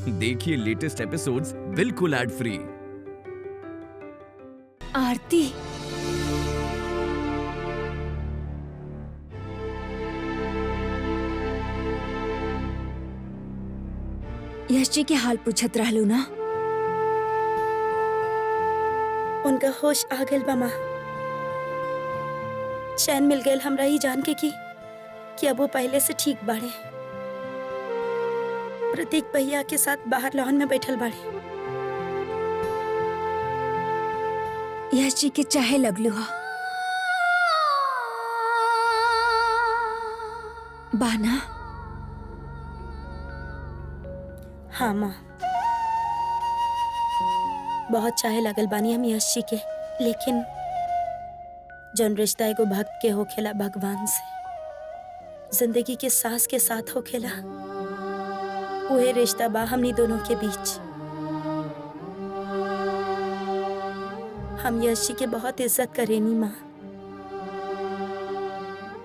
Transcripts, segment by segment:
देखिए latest episodes बिल्कुल ad free. आरती, यश जी के हाल पूछत रहलू ना? उनका होश आ गइल बा माँ। चैन मिल गइल हमरा ही जान के कि अब वो पहले से ठीक बाड़े। प्रतीक भैया के साथ बाहर लॉन में बैठल बाड़े। यश जी के चाहे लगलू हा बाना। हाँ माँ, बहुत चाहे लगल बानी हम यश जी के, लेकिन जौन रिश्ता एगो भक्त के होखेला भगवान से, जिंदगी के सांस के साथ होखेला, वही रिश्ता बा हमनी दोनों के बीच। हम यश जी के बहुत इज्जत करेनी माँ,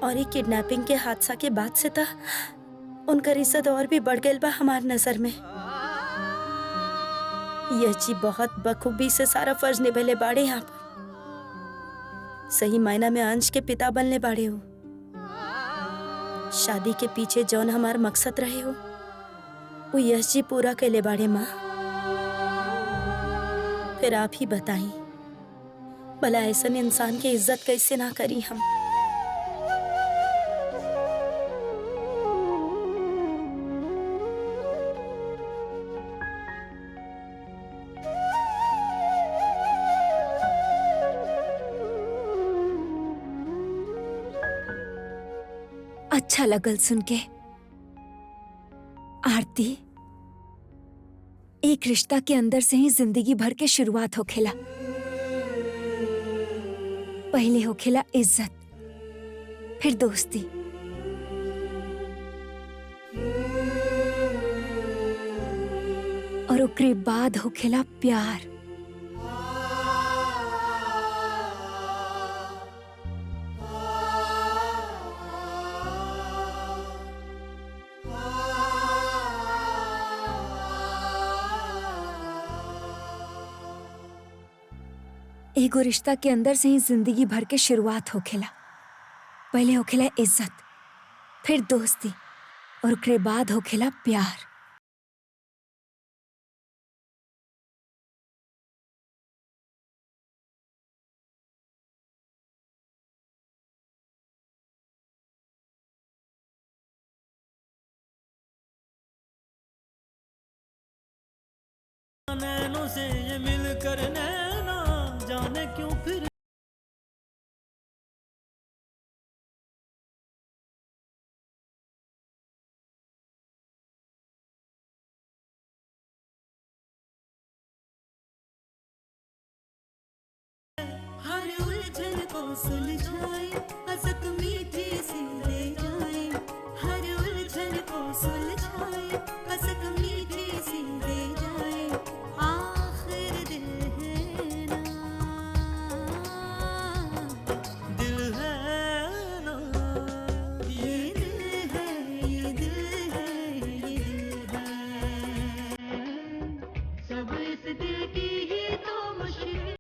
और एक किडनैपिंग के हादसा के बाद से था उनका इज्जत और भी बढ़ गई बा हमार नजर में। यश जी बहुत बखूबी से सारा फर्ज निभले बाड़े यहाँ पर। सही मायना में अंश के पिता बनने बाड़े हो। शादी के पीछे जौन हमार मकसद रहे हो वो यश जी पूरा कैले बाड़े माँ। फिर आप ही बताई, भला ऐसा इंसान की इज्जत कैसे ना करी हम। अच्छा लगल सुन के। आरती, एक रिश्ता के अंदर से ही जिंदगी भर के शुरुआत होखेला। पहले होखेला इज्जत, फिर दोस्ती, और ओकरे बाद होखेला प्यार। एगो रिश्ता के अंदर से ही जिंदगी भर के शुरुआत होखेला। पहले होखेला इज्जत, फिर दोस्ती, और ओकरे बाद होखेला प्यार। नैनों से ये मिलकर नैना जाने क्यों फिर हर उलझन को सुलझाए, हंसक मीठी सी ले जाए। हर उलझन को सुलझाए, हंसक मीठी सी ले जाए। आखिर दिल है ना, दिल है ना, ये दिल है, ये दिल है, ये दिल है। सब इस दिल की ही तो मुश्किल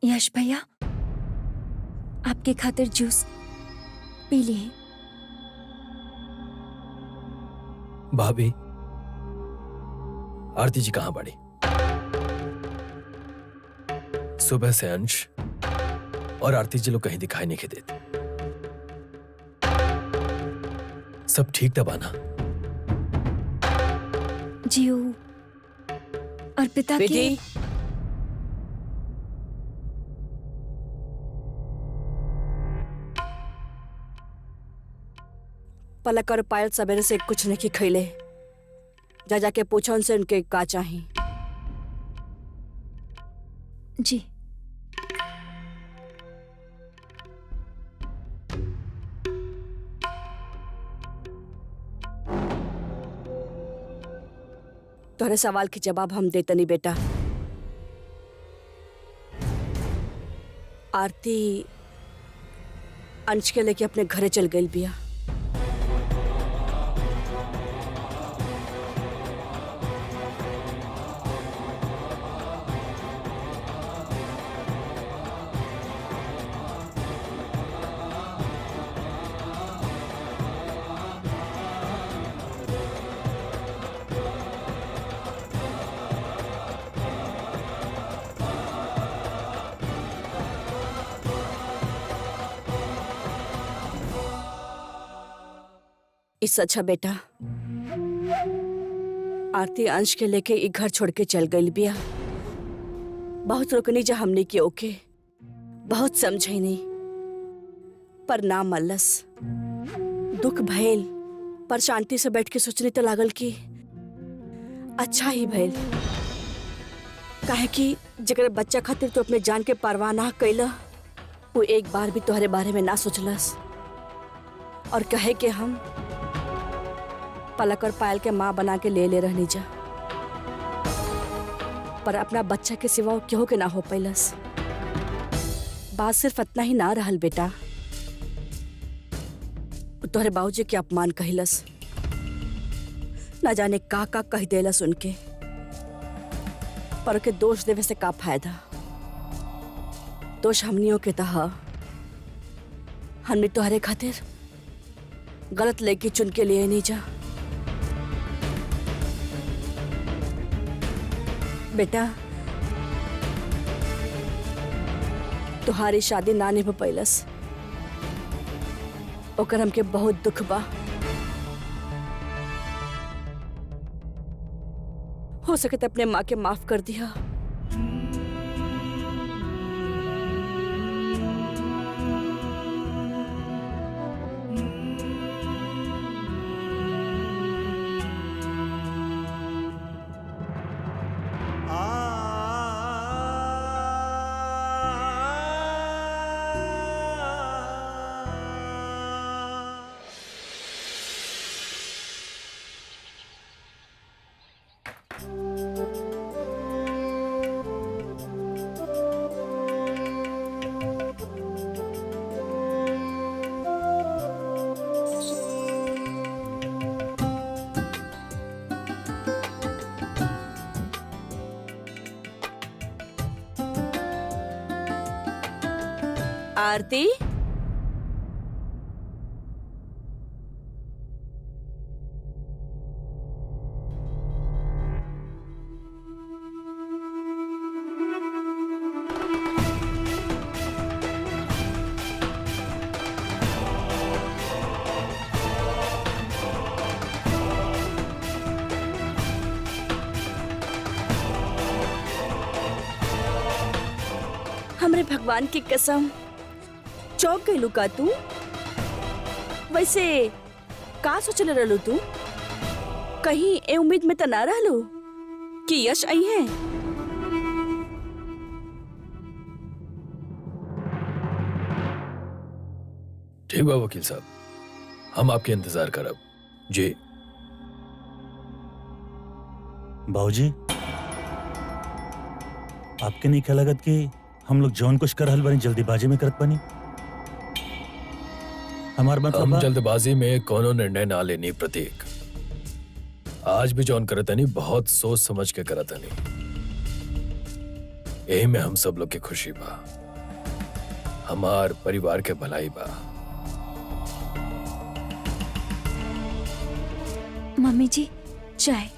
यश भैया, आपके खातिर जूस पी लिए। भाभी, आरती जी कहाँ पड़ी? सुबह से अंश और आरती जी लोग कहीं दिखाई नहीं देते। सब ठीक था बाना? जीव और पिता की बेटी, पलक और पायल सवेरे से कुछ नहीं खैले। जा जाके पूछो उनसे उनके का चाही। जी। तोहरे सवाल के जवाब हम देते नहीं बेटा। आरती अंश के लेके अपने घरे चल गई बिया। इससे अच्छा बेटा आरती अंश के लेके एक घर छोड़ के चल गई बिया। बहुत रोकनी जा हमने की ओके, बहुत समझे नहीं, पर ना मल्लस। दुख भैल पर शांति से बैठ के सोचने तो लागल कि अच्छा ही भैल। काहे कि जगह बच्चा खातिर तो अपने जान के परवाह ना कैला, वो एक बार भी तुम्हारे बारे में ना सोचलस और कहे कि हम पलक और पायल के माँ बना के ले रहनी जा, पर अपना बच्चा के सिवा क्यों के ना हो पैलस। बात सिर्फ इतना ही ना रहल बेटा, तोहरे बाबूजी के अपमान कहिलस, ना जाने का कह देलस उनके, पर के दोष देवे से का फायदा। दोष हमनियों के तह हमने तोहरे खातिर गलत लेके चुन के लिए नहीं जा। बेटा तुम्हारी शादी ना निभ पैलस, ओकर हमके बहुत दुख बा। हो सके तो अपने माँ के माफ कर दिया। आरती, हमरे भगवान की कसम चौक गई का तू। वैसे का सोचले रहलू तू? कहीं ए उम्मीद में तो ना रहलू कि यश आई है? ठीक बा वकील साहब, हम आपके इंतजार करब। जी बाबूजी, आपके नहीं क्या लगत कि हम लोग जौन कुछ कर रहल बानी जल्दीबाजी में करत बानी? हमार मतलब हम जल्दबाजी में कोनो निर्णय ना लेनी प्रतीक। आज भी जौन करतनी बहुत सोच समझ के करतनी। यही में हम सब लोग के खुशी बा, हमार परिवार के भलाई बा। मम्मी जी चाय।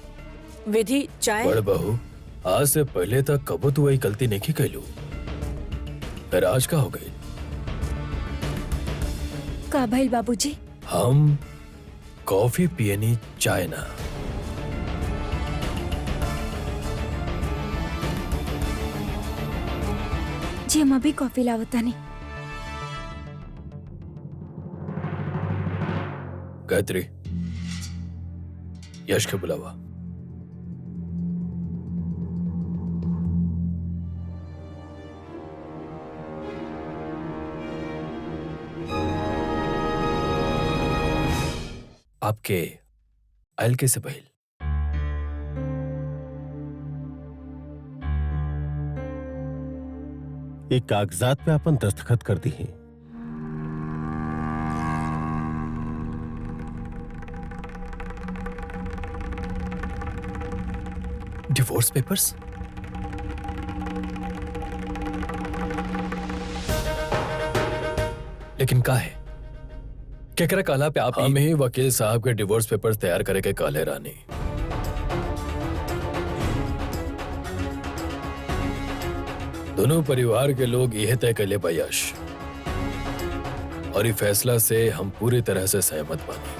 विधि चाय। बड़ बहू, आज से पहले तक कबो तू वही गलती नहीं कैलू, फिर आज का हो गई? का भइल बाबूजी? हम कॉफी पियनी, चाय ना। जी हम अभी कॉफी लावतानी। गायत्री, यश के बुलावा। आपके एलके से पहल एक कागजात पे अपन दस्तखत कर दी है। Divorce papers? लेकिन का है केकरा काला पे आप हम ही वकील साहब के डिवोर्स पेपर्स तैयार करे के काले रानी। दोनों परिवार के लोग यह तय कर ले यश, और ये फैसला से हम पूरी तरह से सहमत बानी।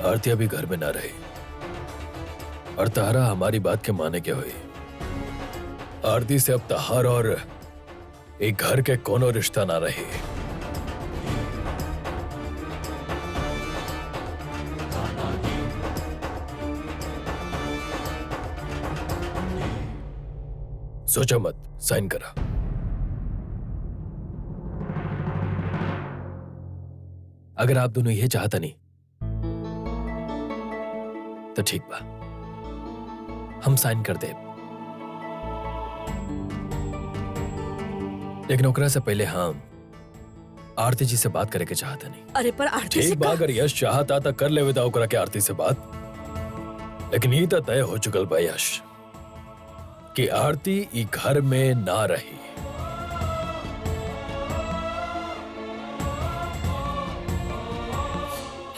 आरती अभी घर में ना रही और तारा हमारी बात के माने के हुई। आरती से अब तहार और एक घर के कोनो रिश्ता ना रहे। सोचा मत, साइन करा। अगर आप दोनों ये चाहता नहीं तो ठीक बा, हम साइन कर दे। लेकिन ओकरा से पहले हम आरती जी से बात करे के चाहता नहीं। अरे पर आरती से ठीक बा, अगर यश चाहता तो कर ले विदा ओकरा के आरती से बात। लेकिन ये तो तय हो चुकल बा यश कि आरती ई घर में ना रही।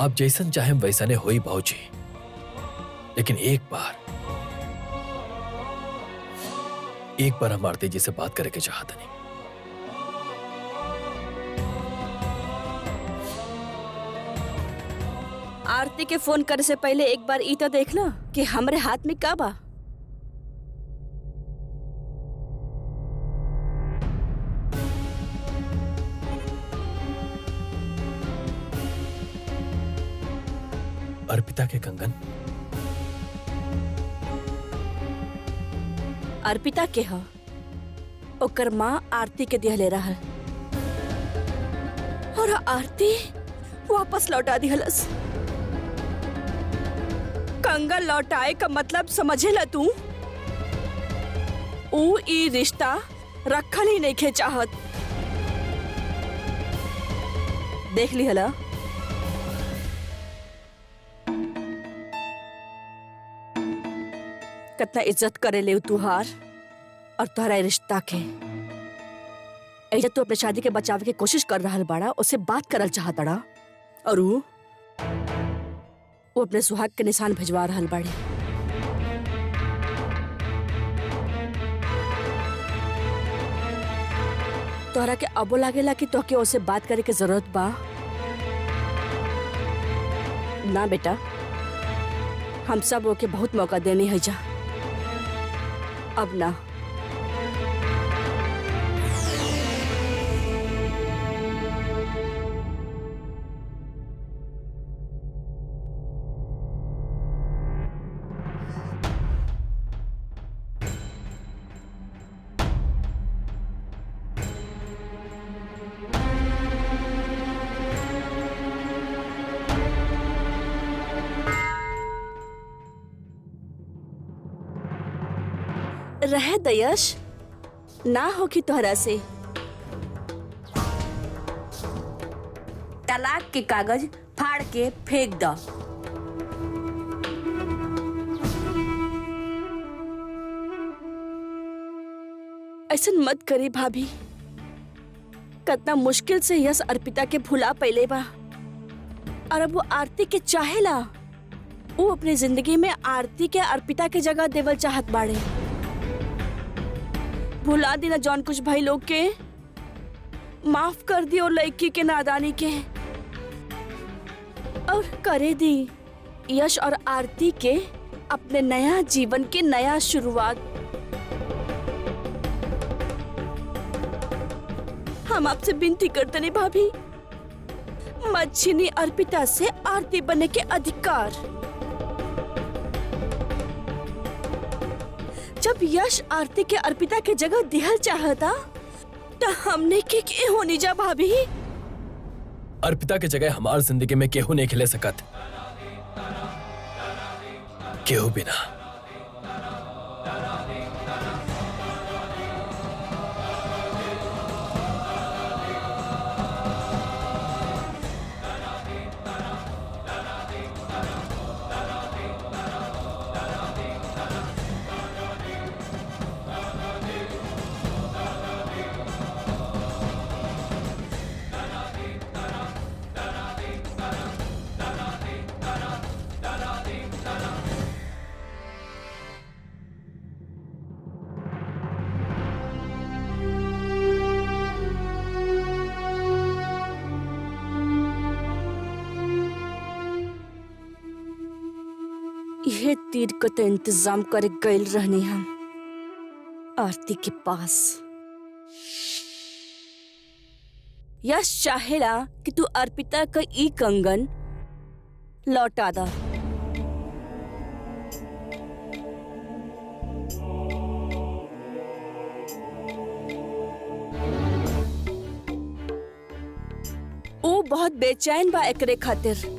आप जैसन चाहे वैसा ने होई भाऊजी, लेकिन एक बार हम आरती जी से बात करे के चाहता नहीं। आरती के फोन करे से पहले एक बार ई तो देख लो कि हमरे हाथ में का बा। अर्पिता के कंगन। अर्पिता के ह ओकर माँ आरती के दिहले रहल और आरती वापस लौटा दिहलस। कंगन लौटाए का मतलब समझेला तू? ऊ ई रिश्ता रखल ही नहीं खे चाहत। देख ली हला कितना इज्जत करे ले तुहार और तुहरा रिश्ता के। ऐसा तू अपने शादी के बचाव की कोशिश कर रहा बाड़ा, उससे बात करल चाहतड़ा और वो अपने सुहाग के निशान भिजवा रहा बाड़ी। तोहरा के अबो लागेला कि तोहके उससे बात करे के जरूरत बा? ना बेटा, हम सब ओके बहुत मौका देने है जा, अब ना। रह दयश ना होगी तोहरा से। तलाक के कागज फाड़ के फेंक दो। ऐसा मत करी भाभी। कितना मुश्किल से यश अर्पिता के भुला पहले बा, और अब वो आरती के चाहेला। वो अपनी जिंदगी में आरती के अर्पिता के जगह देवल चाहत बाड़े। भुला दी ना जौन कुछ भाई लोग के, माफ कर दी और लड़की के नादानी के, और करे दी यश और आरती के अपने नया जीवन की नया शुरुआत। हम आपसे विनती करते नहीं भाभी, मत छीनी अर्पिता से आरती बनने के अधिकार। जब यश आरती के अर्पिता के जगह दिहल चाहता, तो हमने के होनी जा भाभी। अर्पिता के जगह हमार जिंदगी में केहू नहीं खिले सकत, केहू बिना। यह तीर को तो इंतजाम करे गए रहनी हम आरती के पास। यश चाहेला कि तू अर्पिता का ई कंगन लौटा दा। वो बहुत बेचैन बा एकरे खातिर।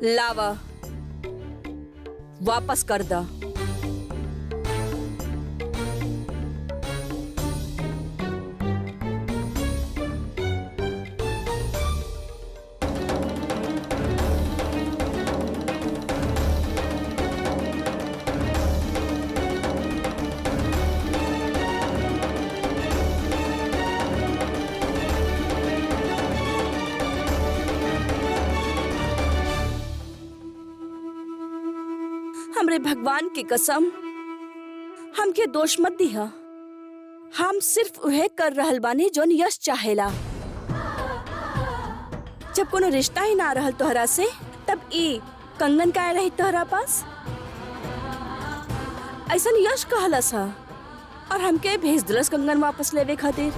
लावा वापस कर दा। हमरे भगवान की कसम, हमके दोष मत दिहा। हम सिर्फ वह कर रहल बानी जोन यश चाहेला। जब कोनो रिश्ता ही ना रहल तोहरा से, तब ई कंगन काहे रही तोहरा पास? ऐसन यश कहलस हा, और हमके भेज दिलस कंगन वापस लेवे खातिर।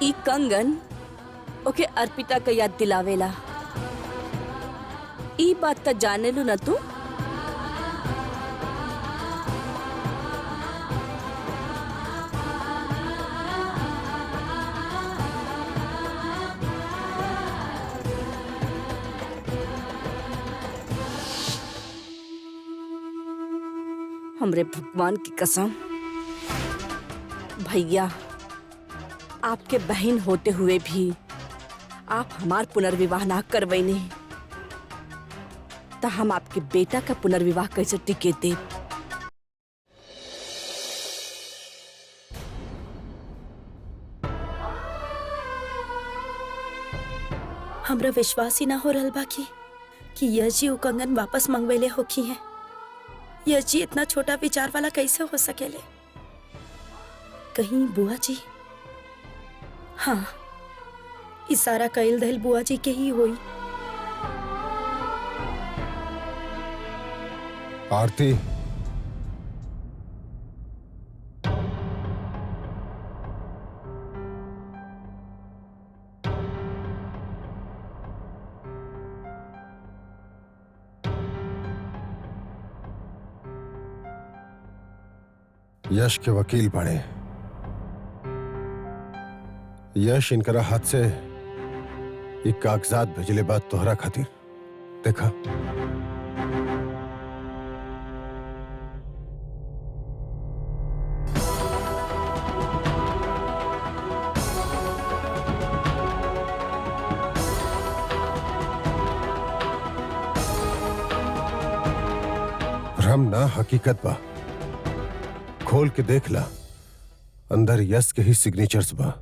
ई कंगन ओके अर्पिता का याद दिलावेला। ई बात त जाने लू ना तू? हमरे भगवान की कसम, भैया आपके बहन होते हुए भी आप हमार पुनर्विवाह ना करवैनी, तो हम आपके बेटा का पुनर्विवाह कैसे टिके दे? हमरा विश्वास ही ना हो रहल बा कि यश जी वो कंगन वापस मंगवेले होखी हैं। यश जी इतना छोटा विचार वाला कैसे हो सकेले? कहीं बुआ जी? हाँ, इशारा कइल दहल बुआ जी के ही होई। आरती, यश के वकील बने। यश इनकरा हाथ से ये कागजात भेजले बाद तोहरा खातिर देखा। भ्रम ना हकीकत बा। खोल के देख ला, अंदर यश के ही सिग्नेचर्स बा।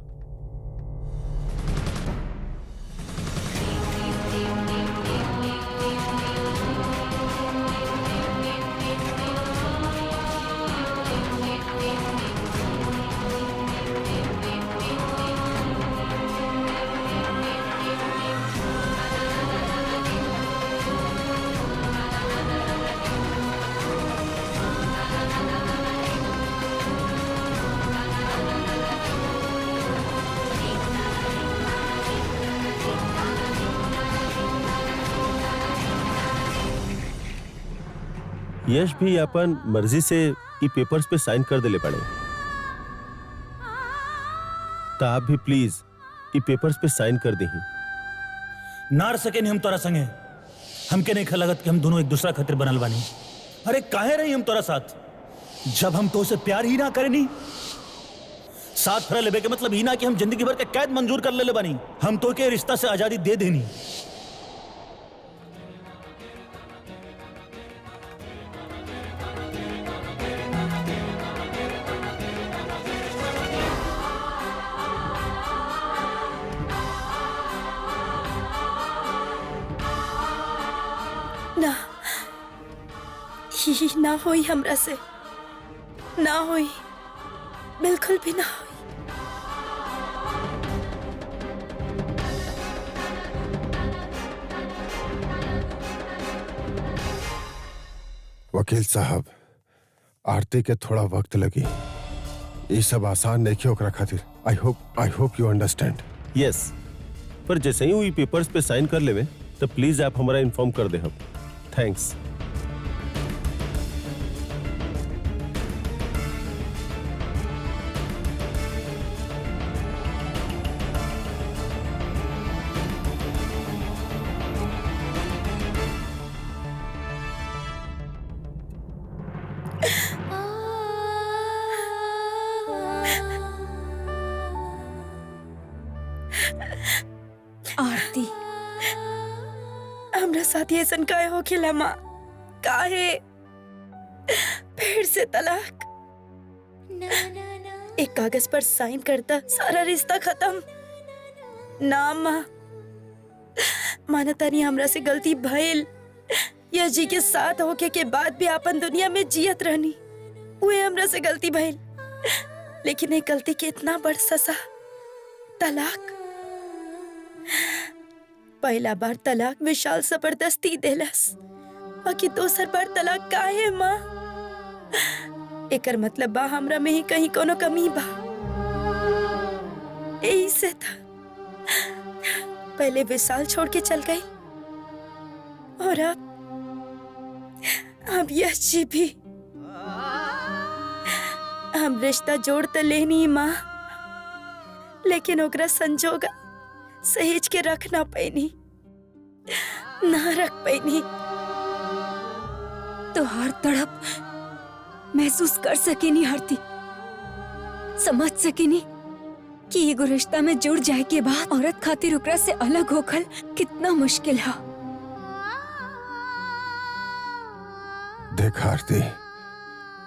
यश भी अपन मर्जी से ई पेपर्स पे साइन कर देले पड़े। तो आप भी प्लीज ई पेपर्स पे साइन कर देही। नार सके नहीं हम तोरा संगे। हमके नहीं लगत कि हम दोनों एक दूसरा खातिर बनल बानी। अरे काहे रही हम तोरा साथ जब हम तो से प्यार ही ना करेनी। साथ फिर लेबे के मतलब ही ना कि हम जिंदगी भर के कैद मंजूर कर ले बानी। हम तो के रिश्ता से आजादी दे देनी। ना, ही ना होई हमरा से, ना होई, बिल्कुल भी ना होई। वकील साहब, आरती के थोड़ा वक्त लगी। ये सब आसान नहीं क्यों ओकरा खातिर। I hope you understand. Yes, पर जैसे ही ई पेपर्स पे साइन कर लेवे तो प्लीज आप हमारा इन्फॉर्म कर दे हम। थैंक्स। आरती, हमरा साथ ऐसन काहे हो खेला माँ? काहे फिर से तलाक? एक कागज पर साइन करता सारा रिश्ता खत्म। ना माँ, मानता नहीं हमरा से गलती भइल। यश जी के साथ होके के बाद भी अपन दुनिया में जियत रहनी, उहे हमरा से गलती भइल। लेकिन एक गलती के इतना बड़ सजा, तलाक। पहला बार तलाक विशाल जबरदस्ती देलस, बाकी दोसर बार तलाक काहे माँ? एकर मतलब बा हमरा में ही कहीं कोनो कमी बा। यही से था पहले विशाल छोड़ के चल गई और अब यश जी भी। हम रिश्ता जोड़ तो लेनी माँ, लेकिन ओकरा संजोग सहेज के रख ना पैनी, ना रख पैनी। तो हर तड़प महसूस कर सकेनी आरती, समझ सकेनी कि एगो रिश्ता में जुड़ जाए के बाद औरत खातिर ओकरा से अलग होखल कितना मुश्किल है। देख आरती,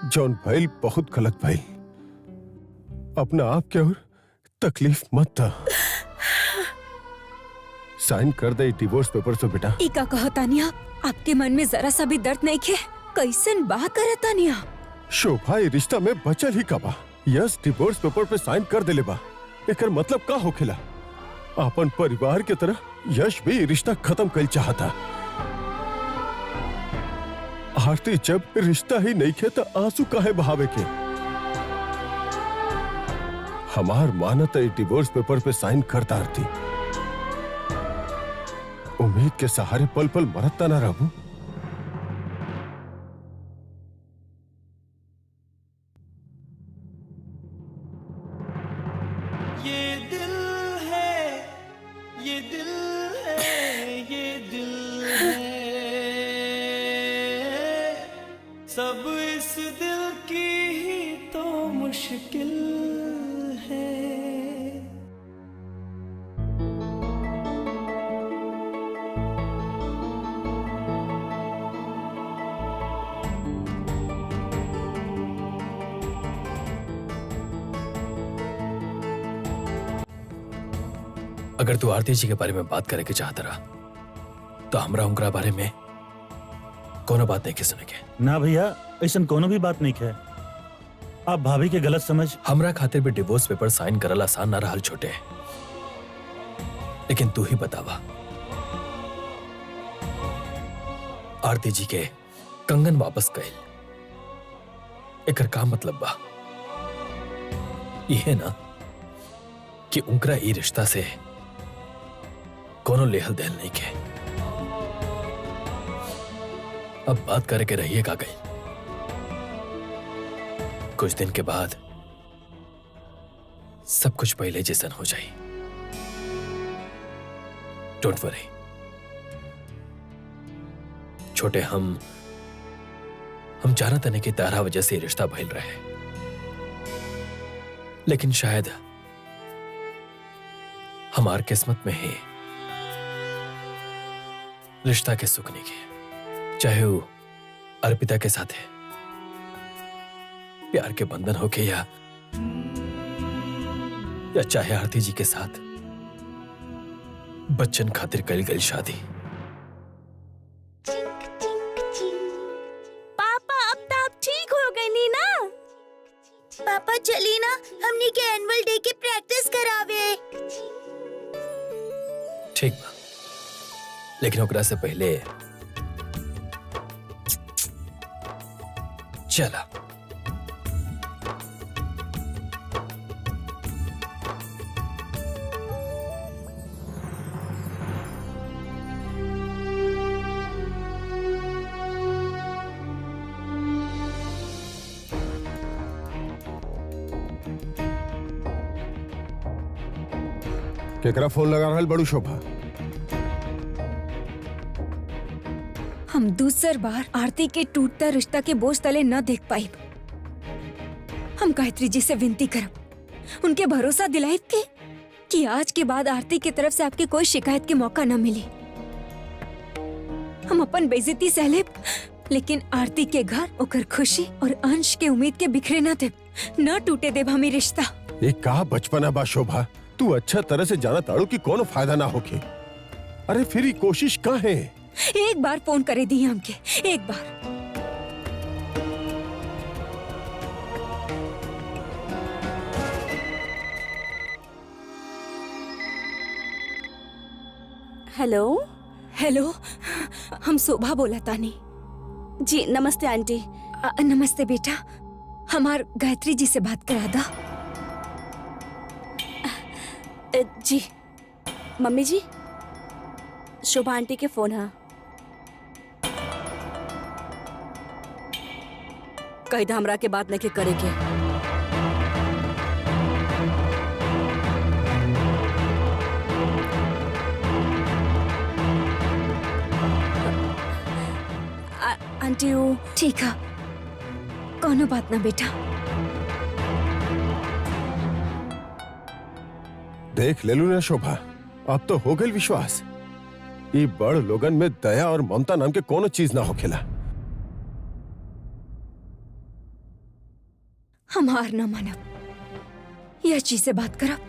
जौन भइल बहुत गलत भइल। अपना आप के और तकलीफ मत था। साइन कर दे डिवोर्स पेपर से बेटा। ई का कहतानी आप? आपके मन में जरा सा भी दर्द नहीं खे? कैसन बा करतानी आप? शोभा ये रिश्ता में बचल ही कबा। यस डिवोर्स पेपर पे साइन कर देले बा। एकर मतलब का होखेला? अपन परिवार के तरह यश भी ये रिश्ता खत्म कर चाहता। आरती, जब रिश्ता ही नहीं खे तो आंसू काहे बहावे के? हमार मानत है डिवोर्स पेपर पे साइन करता आरती। उम्मीद के सहारे पल पल मरता ना रहूं। ये दिल है, ये दिल है, ये दिल है, सब इस दिल की ही तो मुश्किल है। अगर तू आरती जी के बारे में बात करे के चाहता रहा तो हमरा उनका बारे में कोनो बात नहीं के सुने के। ना भैया, ऐसा कोनो भी बात नहीं है। आप भाभी के गलत समझ। हमरा खातिर भी डिवोर्स पेपर साइन करल आसान ना रहल छोटे, लेकिन तू ही बतावा आरती जी के कंगन वापस कइल एकर का मतलब बा? यह ना कि उनकरा ई रिश्ता से कोनो लेहल देहल नहीं के। अब बात करे के रहिए का गई, कुछ दिन के बाद सब कुछ पहले जैसन हो जाए। डोंट वरी छोटे, हम जानत नहीं कि तारा वजह से रिश्ता भइल रहे, लेकिन शायद हमार किस्मत में ही रिश्ता के सुख नहीं के, चाहे वो अर्पिता के साथ है, प्यार के बंधन होके या चाहे आरती जी के साथ बच्चन खातिर कल गई शादी। पापा अब तो आप ठीक हो गए नी ना? पापा चली ना, हमनी के एनुअल डे की प्रैक्टिस करावे। ठीक बा, लेकिन ओकरा से पहले चला। केकरा फोन लगा रहल बड़ू शोभा? हम दूसर बार आरती के टूटता रिश्ता के बोझ तले न देख पाई। हम गायत्री जी से विनती करब, उनके भरोसा दिलाइब के कि आज के बाद आरती की तरफ से आपके कोई शिकायत के मौका न मिले। हम अपन बेइज्जती सह लेब, लेकिन आरती के घर ओकर खुशी और अंश के उम्मीद के बिखरे न देब, न टूटे देब हमी रिश्ता। ये का बचपना बा शोभा, तू अच्छा तरह से जाना ताड़ू कि कोनो फायदा ना होके। अरे फिर ये कोशिश का है? एक बार फोन करे दी हमके, एक बार। हेलो। हेलो, हम शोभा बोला तानी। जी नमस्ते आंटी। नमस्ते बेटा, हमार गायत्री जी से बात करा दा। जी मम्मी जी, शोभा आंटी के फोन है। कही था हमरा के बात नहीं के करे के। आंटी वो ठीक है, कोनो बात ना बेटा। देख ले लू ना शोभा, अब तो हो गई विश्वास। ये बड़ लोगन में दया और ममता नाम के कोनो चीज ना होखेला। हम हार न मानब, यह चीज से बात करब।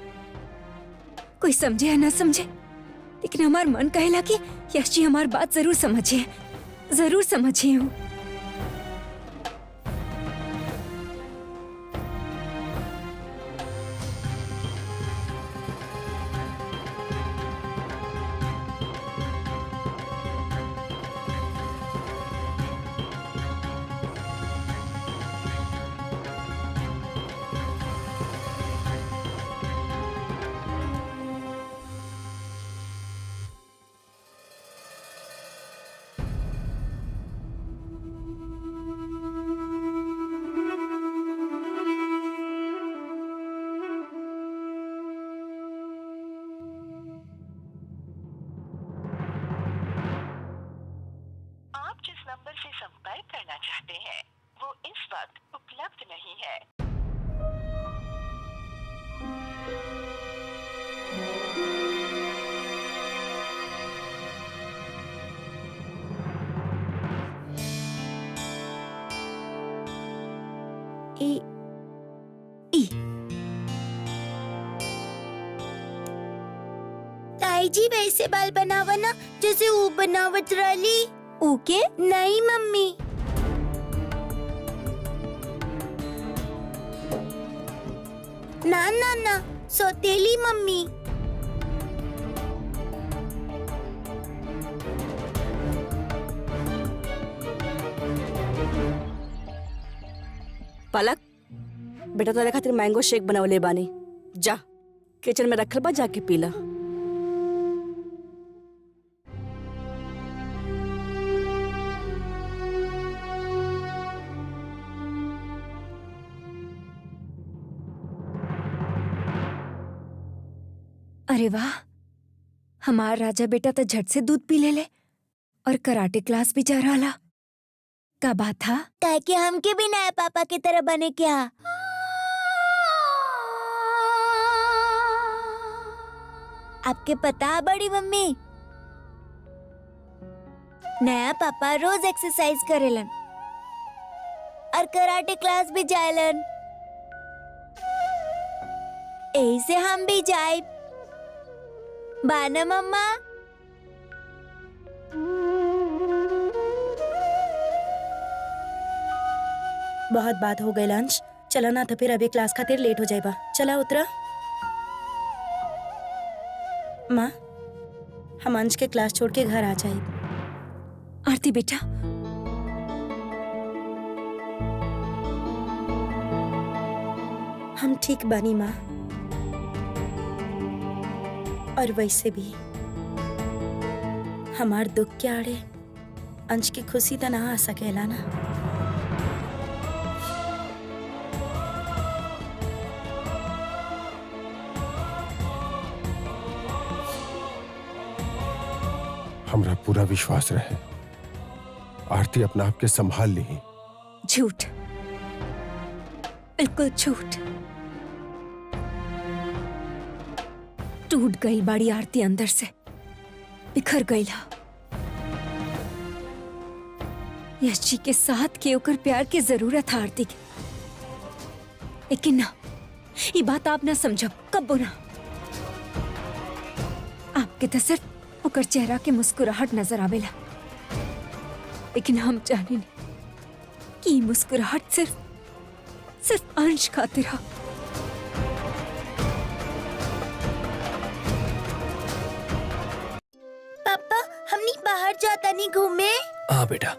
कोई समझे या ना समझे, लेकिन हमार मन कहेला कि यश जी हमार बात जरूर समझिए, जरूर समझिए। हूँ नंबर से संपर्क करना चाहते हैं वो इस वक्त उपलब्ध नहीं है। ई ई माई जी वैसे बाल बनावा ना जैसे वो बनावत रही। ओके नहीं मम्मी, ना ना ना, सौतेली मम्मी। पलक बेटा तोरे खातिर मैंगो शेक बनवले बानी, जा किचन में रखल बा, जाके पीला। अरे वाह, हमार राजा बेटा तो झट से दूध पी ले और कराटे क्लास भी जा रहा। का बात था? ताकि हमके भी नया पापा की तरह बने क्या? आपके पता बड़ी मम्मी, नया पापा रोज एक्सरसाइज करेलन और कराटे क्लास भी जाएलन। यही से हम भी जाए बाना मम्मा। बहुत बात हो गई लंच, चला ना तो फिर अभी क्लास खातिर लेट हो जाएगा। चला उतरा। माँ, हम अंश के क्लास छोड़ के घर आ जाए। आरती बेटा, हम ठीक बानी माँ, और वैसे भी हमार दुख के आड़े अंश की खुशी तो ना आ सकेला ना। हमरा पूरा विश्वास रहे आरती अपना आप के संभाल ली। झूठ, बिल्कुल झूठ। टूट गई बड़ी आरती अंदर से, बिखर गई। यश जी के साथ के ओकर प्यार की जरूरत है आरती के, लेकिन ना, ये बात आप ना समझब कब ना। आपके तो सिर्फ ओकर चेहरा के मुस्कुराहट नजर आवेला, लेकिन हम जाने नहीं कि मुस्कुराहट सिर्फ अंश खातिर हा। पापा, हमनी बाहर जाता नहीं घूमे। हाँ बेटा।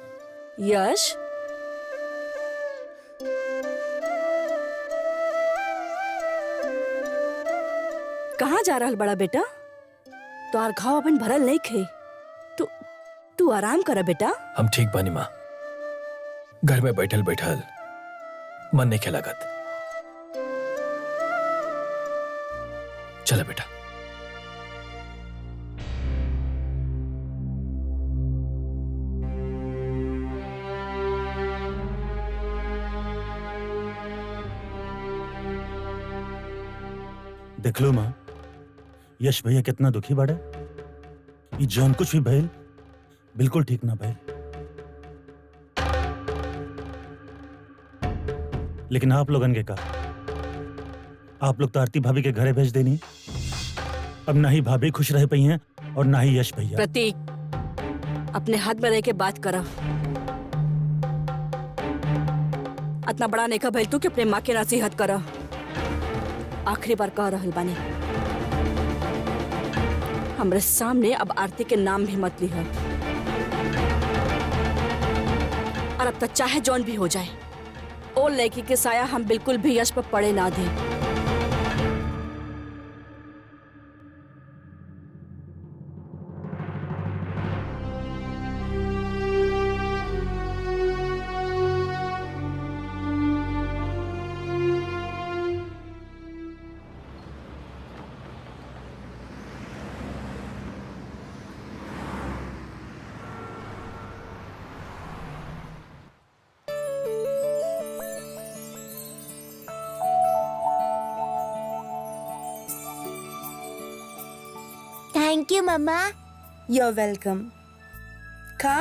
यश, कहाँ जा रहल बड़ा बेटा? तोहार घाव अपन भरल नहीं खे, तू आराम कर बेटा। हम ठीक बानी माँ, घर में बैठल बैठल मन नहीं लागत। चला बेटा। देख लो माँ, यश भैया कितना दुखी बाड़े। ये जौन कुछ भी भइल बिल्कुल ठीक ना भइल, लेकिन आप लोगन के का, आप लोग तो आरती भाभी के घरे भेज देनी। अब ना ही भाभी खुश रह पई हैं और ना ही यश भैया। प्रतीक, अपने हाथ में रह के बात करा। इतना बड़ा नेका भइल तू कि अपने माँ के नसीहत करा। आखिरी बार कह रहल बानी, हमरे सामने अब आरती के नाम भी मत लिहा। और अब तक चाहे जौन भी हो जाए, ओ लड़की के साया हम बिल्कुल भी यश पर पड़े ना दें। Thank you mama. You're welcome। खा।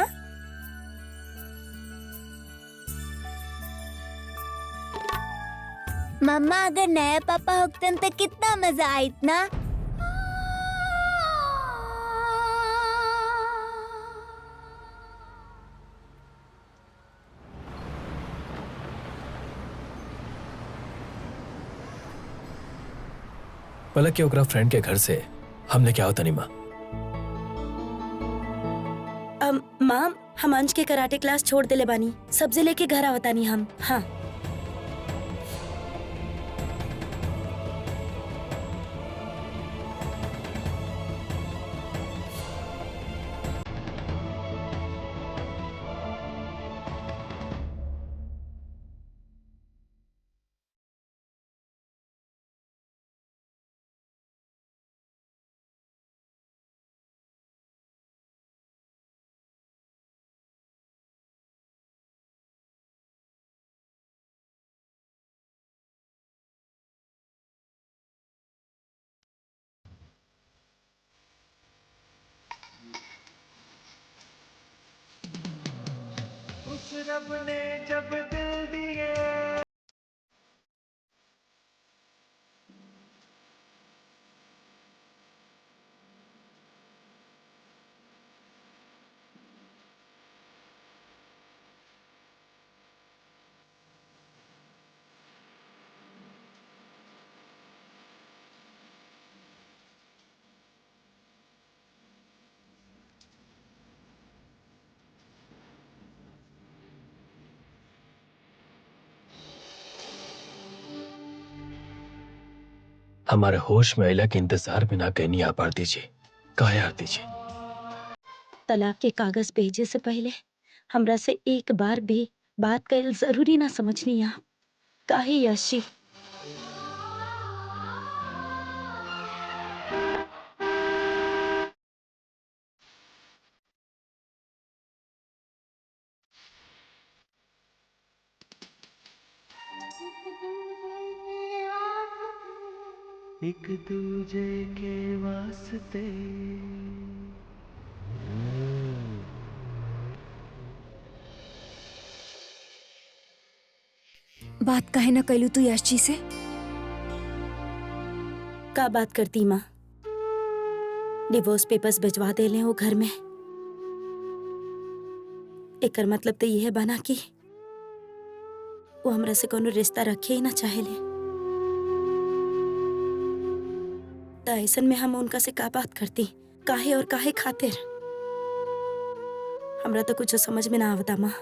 मम्मा, अगर नया पापा होतन तो कितना मजा आयत ना। पलक के ओकरा फ्रेंड के घर से हमने क्या होता नहीं माँ। माँ हम अंश के कराटे क्लास छोड़ देले बानी, सब्जी लेके घर आवतानी हम। हाँ हमारे होश में अला के इंतजार में ना कहनी आप आरती जी। काहे आरती जी? तलाक के कागज भेजे से पहले हमरा से एक बार भी बात कल जरूरी ना समझनी आप। काहे यश जी? एक दूजे के वास्ते बात काहे ना कैलू तू यश जी से? का बात करती माँ? डिवोर्स पेपर्स भिजवा देले वो घर में। एकर मतलब तो यह बना कि वो हमरा से कोनो रिश्ता रखे ही ना चाहेले। तो ऐसन में हम उनका से का बात करती? काहे और काहे खातिर? हमरा तो कुछ समझ में ना आवता माँ।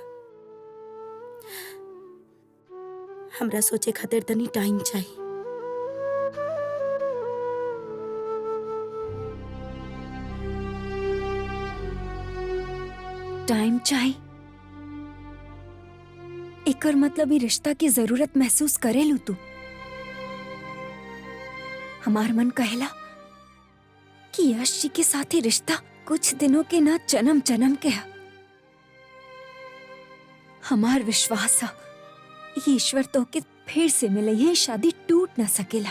हमरा सोचे खातिर तनी टाइम चाहिए। टाइम चाहिए? एकर मतलब ये रिश्ता की जरूरत महसूस करेलू तू? हमार मन कहेला कि यश जी के साथ ही रिश्ता कुछ दिनों के ना जन्म जन्म के है। हमार विश्वास है ईश्वर तो के फिर से मिले, ये शादी टूट ना सकेला।